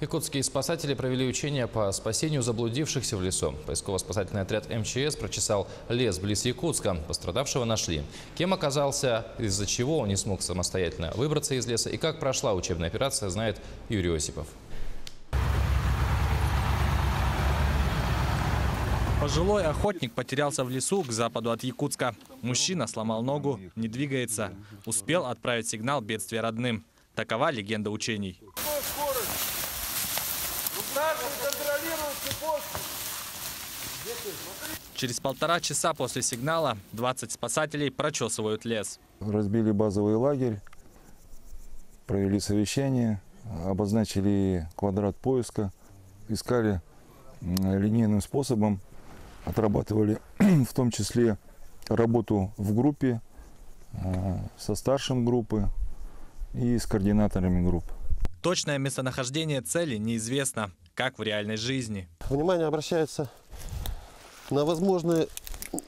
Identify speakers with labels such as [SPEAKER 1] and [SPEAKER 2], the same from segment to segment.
[SPEAKER 1] Якутские спасатели провели учения по спасению заблудившихся в лесу. Поисково-спасательный отряд МЧС прочесал лес близ Якутска. Пострадавшего нашли. Кем оказался, из-за чего он не смог самостоятельно выбраться из леса и как прошла учебная операция, знает Юрий Осипов.
[SPEAKER 2] Пожилой охотник потерялся в лесу к западу от Якутска. Мужчина сломал ногу, не двигается. Успел отправить сигнал бедствия родным. Такова легенда учений. Через 1,5 часа после сигнала 20 спасателей прочесывают лес.
[SPEAKER 3] Разбили базовый лагерь, провели совещание, обозначили квадрат поиска, искали линейным способом, отрабатывали в том числе работу в группе, со старшим группы и с координаторами групп.
[SPEAKER 2] Точное местонахождение цели неизвестно, как в реальной жизни.
[SPEAKER 4] Внимание обращается на возможные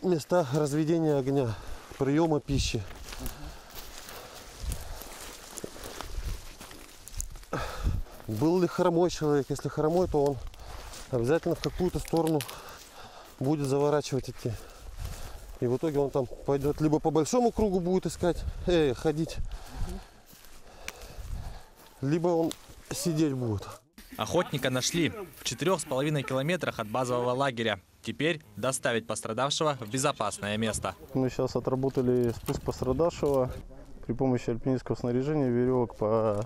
[SPEAKER 4] места разведения огня, приема пищи. Был ли хромой человек? Если хромой, то он обязательно в какую-то сторону будет заворачивать идти. И в итоге он там пойдет либо по большому кругу будет искать, ходить, либо он сидеть будет.
[SPEAKER 2] Охотника нашли в 4,5 километрах от базового лагеря. Теперь доставить пострадавшего в безопасное место.
[SPEAKER 5] Мы сейчас отработали спуск пострадавшего при помощи альпинистского снаряжения, веревок по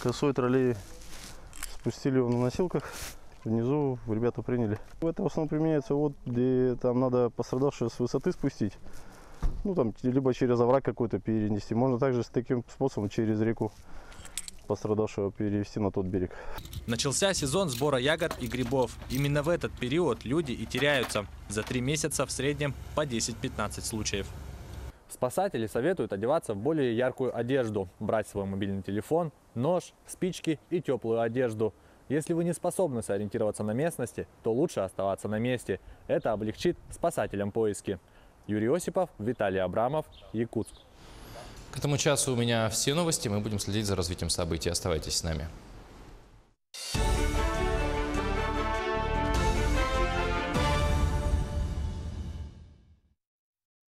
[SPEAKER 5] косой троллее. Спустили его на носилках. Внизу ребята приняли. Это в основном применяется вот, где там надо пострадавшего с высоты спустить. Ну там либо через овраг какой-то перенести. Можно также с таким способом через реку пострадавшего перевести на тот берег.
[SPEAKER 2] Начался сезон сбора ягод и грибов. Именно в этот период люди и теряются. За 3 месяца в среднем по 10-15 случаев. Спасатели советуют одеваться в более яркую одежду, брать свой мобильный телефон, нож, спички и теплую одежду. Если вы не способны сориентироваться на местности, то лучше оставаться на месте. Это облегчит спасателям поиски. Юрий Осипов, Виталий Абрамов, Якутск.
[SPEAKER 1] К этому часу у меня все новости. Мы будем следить за развитием событий. Оставайтесь с нами.